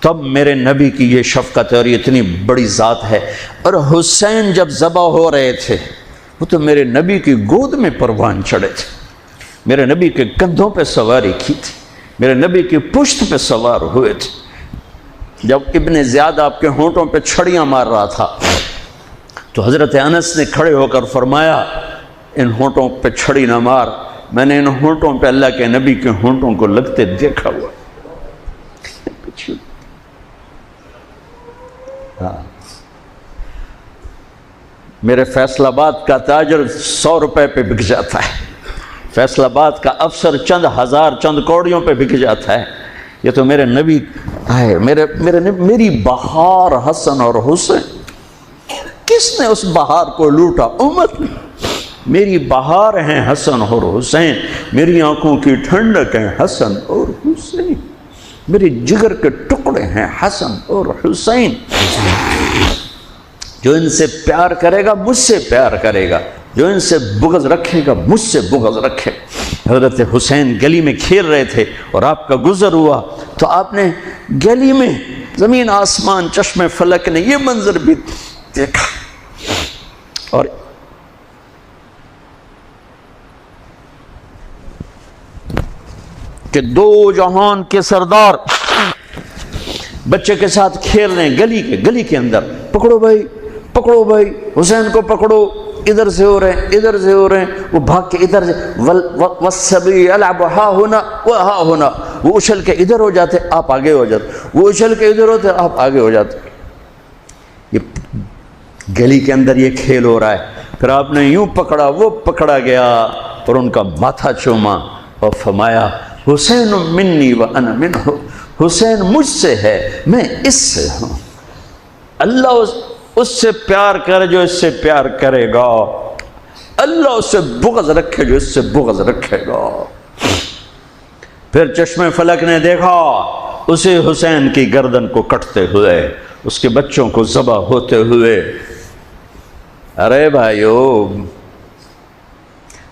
تب میرے نبی کی یہ شفقت اور یہ اتنی بڑی ذات ہے۔ اور حسین جب ذبح ہو رہے تھے وہ تو میرے نبی کی گود میں پروان چڑھے تھے، میرے نبی کے کندھوں پہ سواری کی تھی، میرے نبی کی پشت پہ سوار ہوئے تھے۔ جب ابن زیاد آپ کے ہونٹوں پہ چھڑیاں مار رہا تھا تو حضرت انس نے کھڑے ہو کر فرمایا ان ہونٹوں پہ چھڑی نہ مار، میں نے ان ہونٹوں پہ اللہ کے نبی کے ہونٹوں کو لگتے دیکھا ہوا۔ میرے فیصل آباد کا تاجر 100 روپے پہ بک جاتا ہے، فیصل آباد کا افسر چند ہزار چند کوڑیوں پہ بک جاتا ہے، یہ تو میرے نبی ہے، میری بہار حسن اور حسین۔ کس نے اس بہار کو لوٹا؟ امت نے۔ میری بہار ہیں حسن اور حسین، میری آنکھوں کی ٹھنڈک ہیں حسن اور حسین، میری جگر کے ٹکڑے ہیں حسن اور حسین۔ جو ان سے پیار کرے گا مجھ سے پیار کرے گا، جو ان سے بغض رکھے گا مجھ سے بغض رکھے۔ حضرت حسین گلی میں کھیل رہے تھے اور آپ کا گزر ہوا تو آپ نے گلی میں زمین آسمان چشم فلک نے یہ منظر بھی دیکھا، اور کہ دو جہان کے سردار بچے کے ساتھ کھیل رہے ہیں گلی کے اندر، پکڑو بھائی پکڑو بھائی، حسین کو پکڑو، ادھر سے ہو رہے ہیں ادھر سے ہو رہے ہیں، وہ بھاگ کے ادھر سے والسبی یلعب ہا ہونا و ہا ہونا، وہ اچھل کے ادھر ہو جاتے آپ آگے ہو جاتے، وہ اچھل کے ادھر ہوتے آپ آگے ہو جاتے۔ یہ گلی کے اندر یہ کھیل ہو رہا ہے، پھر آپ نے یوں پکڑا وہ پکڑا گیا اور ان کا ماتھا چوما اور فرمایا حسین منی و انا منہ، حسین مجھ سے ہے میں اس سے ہوں۔ اللہ اس سے پیار کرے جو اس سے پیار کرے گا، اللہ اس سے بغض رکھے جو اس سے بغض رکھے گا۔ پھر چشم فلک نے دیکھا اسے حسین کی گردن کو کٹتے ہوئے، اس کے بچوں کو ذبح ہوتے ہوئے۔ ارے بھائیو،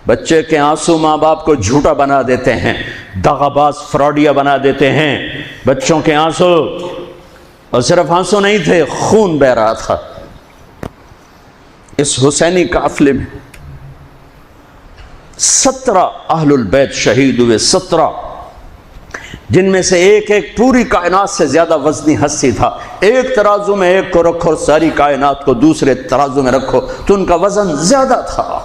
بچے کے آنسو ماں باپ کو جھوٹا بنا دیتے ہیں، دغا باز فراڈیا بنا دیتے ہیں۔ بچوں کے آنسو، اور صرف آنسو نہیں تھے، خون بہ رہا تھا۔ اس حسینی قافلے میں 17 اہل البیت شہید ہوئے، 17، جن میں سے ایک ایک پوری کائنات سے زیادہ وزنی ہستی تھا۔ ایک ترازو میں ایک کو رکھو اور ساری کائنات کو دوسرے ترازو میں رکھو تو ان کا وزن زیادہ تھا۔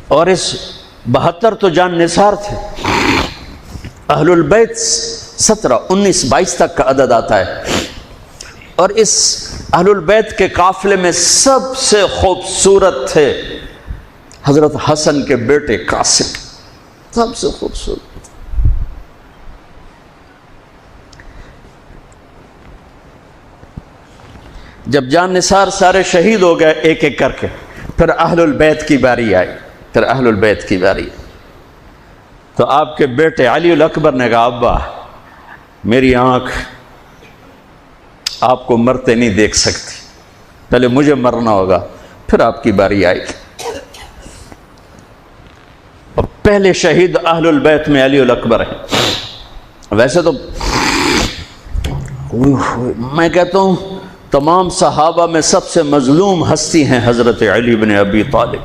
اور اس 72 تو جان نثار تھے۔ اہل البیت 17، 19، 22 تک کا عدد آتا ہے۔ اور اس اہل البیت کے قافلے میں سب سے خوبصورت تھے حضرت حسن کے بیٹے قاسم، سب سے خوبصورت۔ جب جان نثار سارے شہید ہو گئے ایک ایک کر کے، پھر اہل البیت کی باری آئی، پھر اہل البیت کی باری آئی تو آپ کے بیٹے علی الاکبر نے کہا ابا میری آنکھ آپ کو مرتے نہیں دیکھ سکتی، پہلے مجھے مرنا ہوگا پھر آپ کی باری آئی۔ اور پہلے شہید اہل البیت میں علی الاکبر ہے۔ ویسے تو میں کہتا ہوں تمام صحابہ میں سب سے مظلوم ہستی ہیں حضرت علی بن ابی طالب۔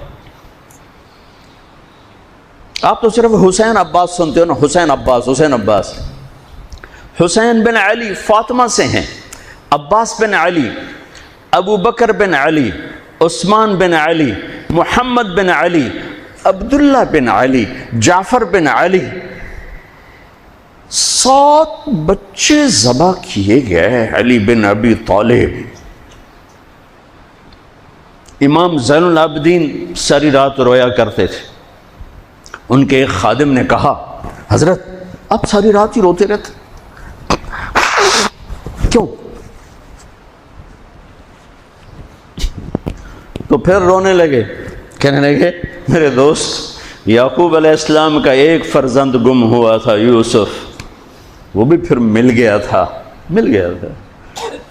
آپ تو صرف حسین عباس سنتے ہو نا، حسین عباس حسین عباس۔ حسین بن علی فاطمہ سے ہیں، عباس بن علی، ابو بکر بن علی، عثمان بن علی، محمد بن علی، عبداللہ بن علی، جعفر بن علی، 7 بچے ذبح کیے گئے علی بن ابی طالب۔ امام زین العابدین ساری رات رویا کرتے تھے۔ ان کے ایک خادم نے کہا حضرت آپ ساری رات ہی روتے رہتے کیوں؟ تو پھر رونے لگے، کہنے لگے میرے دوست یعقوب علیہ السلام کا ایک فرزند گم ہوا تھا یوسف، وہ بھی پھر مل گیا تھا۔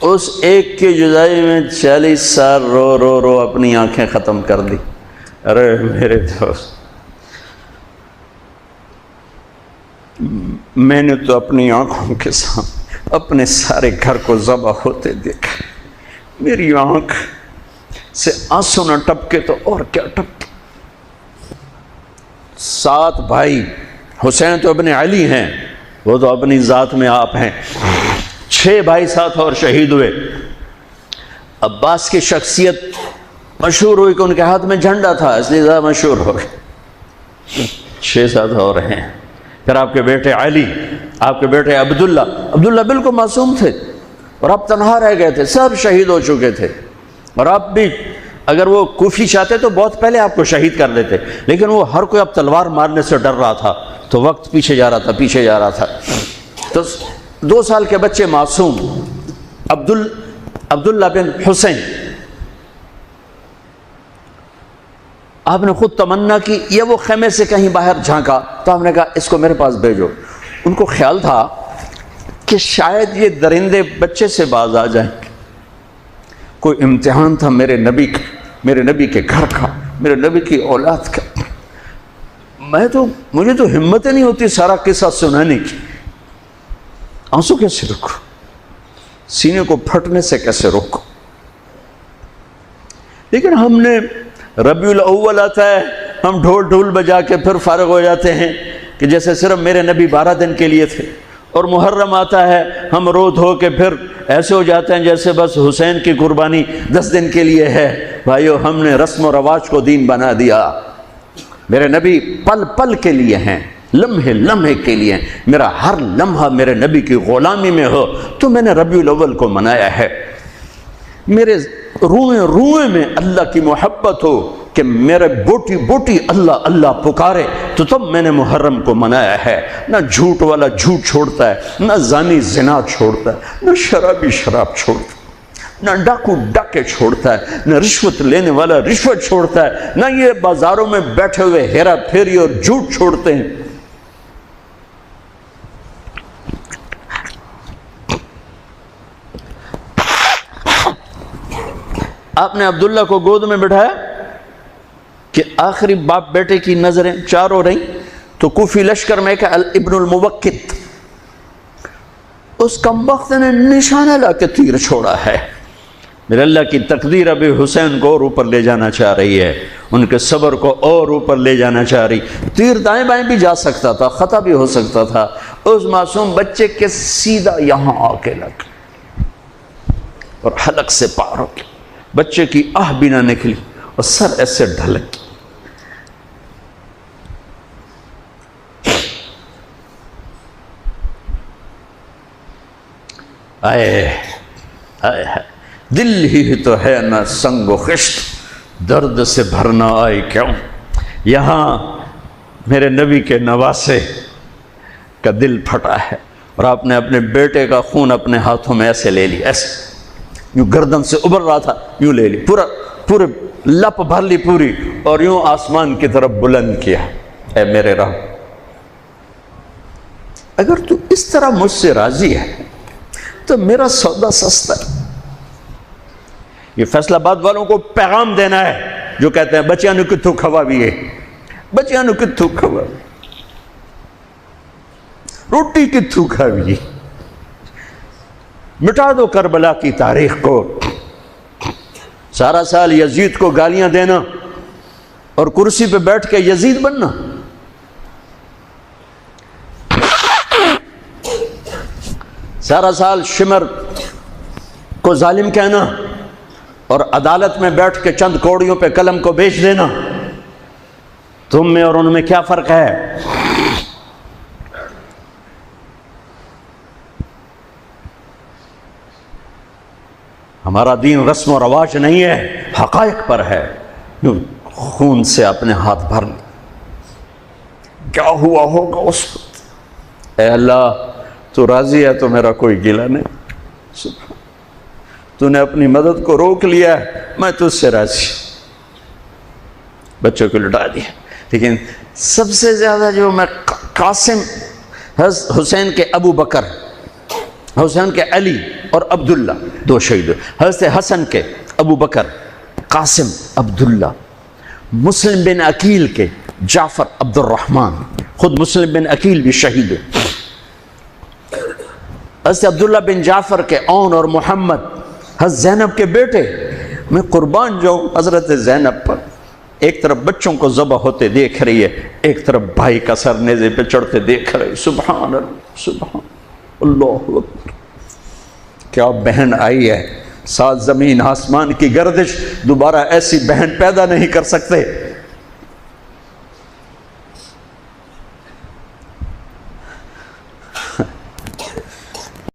اس ایک کی جدائی میں 40 سال رو رو رو اپنی آنکھیں ختم کر دی۔ ارے میرے دوست، میں نے تو اپنی آنکھوں کے سامنے اپنے سارے گھر کو ذبح ہوتے دیکھا، میری آنکھ سے آنسو نہ ٹپکے تو اور کیا ٹپکے۔ 7 بھائی، حسین تو ابن علی ہیں، وہ تو اپنی ذات میں آپ ہیں، 6 بھائی 7 اور شہید ہوئے۔ عباس کی شخصیت مشہور ہوئی کہ ان کے ہاتھ میں جھنڈا تھا، اس لیے زیادہ مشہور ہو گئے۔ 6-7 اور ہیں۔ پھر آپ کے بیٹے علی، آپ کے بیٹے عبداللہ بالکل معصوم تھے اور آپ تنہا رہ گئے تھے، سب شہید ہو چکے تھے، اور آپ بھی اگر وہ کوفی چاہتے تو بہت پہلے آپ کو شہید کر دیتے، لیکن وہ ہر کوئی اب تلوار مارنے سے ڈر رہا تھا، تو وقت پیچھے جا رہا تھا۔ تو 2 سال کے بچے معصوم عبداللہ بن حسین، آپ نے خود تمنا کی، یہ وہ خیمے سے کہیں باہر جھانکا تو آپ نے کہا اس کو میرے پاس بھیجو۔ ان کو خیال تھا کہ شاید یہ درندے بچے سے باز آ جائیں، کوئی امتحان تھا میرے نبی کا، میرے نبی کے گھر کا، میرے نبی کی اولاد کا۔ مجھے تو ہمت نہیں ہوتی سارا قصہ سنانے کی، آنسو کیسے روکو، سینے کو پھٹنے سے کیسے روکو۔ لیکن ہم نے ربیع الاول آتا ہے، ہم ڈھول بجا کے پھر فارغ ہو جاتے ہیں کہ جیسے صرف میرے نبی 12 دن کے لیے تھے، اور محرم آتا ہے، ہم رو دھو کے پھر ایسے ہو جاتے ہیں جیسے بس حسین کی قربانی 10 دن کے لیے ہے۔ بھائیو، ہم نے رسم و رواج کو دین بنا دیا۔ میرے نبی پل پل کے لیے ہیں، لمحے لمحے کے لیے ہیں، میرا ہر لمحہ میرے نبی کی غلامی میں ہو تو میں نے ربیع الاول کو منایا ہے۔ میرے روئیں روئیں میں اللہ کی محبت ہو کہ میرے بوٹی بوٹی اللہ اللہ پکارے تو تب میں نے محرم کو منایا ہے۔ نہ جھوٹ والا جھوٹ چھوڑتا ہے، نہ زانی زنا چھوڑتا ہے، نہ شرابی شراب چھوڑتا ہے، نہ ڈاکو ڈاکے چھوڑتا ہے، نہ رشوت لینے والا رشوت چھوڑتا ہے، نہ یہ بازاروں میں بیٹھے ہوئے ہیرا پھیری اور جھوٹ چھوڑتے ہیں۔ آپ نے عبداللہ کو گود میں بٹھایا کہ آخری باپ بیٹے کی نظریں 4 ہو رہی، تو کوفی لشکر میں کہ ابن الموقت، اس کمبخت نے نشانہ لا کے تیر چھوڑا ہے۔ میرے اللہ کی تقدیر ابھی حسین کو اور اوپر لے جانا چاہ رہی ہے، ان کے صبر کو اور اوپر لے جانا چاہ رہی۔ تیر دائیں بائیں بھی جا سکتا تھا، خطا بھی ہو سکتا تھا، اس معصوم بچے کے سیدھا یہاں آ کے لگ اور حلق سے پار ہو گیا، بچے کی آہ بھی نہ نکلی اور سر ایسے ڈھلک۔ دل ہی تو ہے نہ سنگ و خشت، درد سے بھرنا آئی کیوں۔ یہاں میرے نبی کے نواسے کا دل پھٹا ہے، اور آپ نے اپنے بیٹے کا خون اپنے ہاتھوں میں ایسے لے لی، ایسے یوں گردن سے ابھر رہا تھا، یوں لے لی، پورے لپ بھر لی پوری، اور یوں آسمان کی طرف بلند کیا۔ اے میرے رب، اگر تو اس طرح مجھ سے راضی ہے تو میرا سودا سستا ہے۔ یہ فیصل آباد والوں کو پیغام دینا ہے جو کہتے ہیں بچیاں نو کتھوں کھوا بھی ہے، بچیاں نو کتھوں کھوا، روٹی کتھوں کھاوی، مٹا دو کربلا کی تاریخ کو۔ سارا سال یزید کو گالیاں دینا اور کرسی پہ بیٹھ کے یزید بننا، سارا سال شمر کو ظالم کہنا اور عدالت میں بیٹھ کے چند کوڑیوں پہ قلم کو بیچ دینا، تم میں اور ان میں کیا فرق ہے؟ ہمارا دین رسم و رواج نہیں ہے، حقائق پر ہے۔ خون سے اپنے ہاتھ بھر لیں، کیا ہوا ہوگا اس وقت؟ اے اللہ، تو راضی ہے تو میرا کوئی گلہ نہیں، تو نے اپنی مدد کو روک لیا ہے، میں تجھ سے راضی۔ بچوں کو لٹا دیا، لیکن سب سے زیادہ جو میں قاسم، حسین کے ابو بکر، حسین کے علی اور عبداللہ 2 شہید، حضرت حسن کے ابو بکر، قاسم، عبداللہ، مسلم بن عقیل کے جعفر عبد الرحمن، خود مسلم بن عقیل بھی شہید ہے۔ حضرت عبداللہ بن جعفر کے اون اور محمد حضرت زینب کے بیٹے، میں قربان جاؤں حضرت زینب پر، ایک طرف بچوں کو ذبح ہوتے دیکھ رہی ہے، ایک طرف بھائی کا سر نیزے پہ چڑھتے دیکھ رہے، سبحان اللہ سبحان اللہ اکبر۔ کیا بہن آئی ہے، ساتھ زمین آسمان کی گردش، دوبارہ ایسی بہن پیدا نہیں کر سکتے۔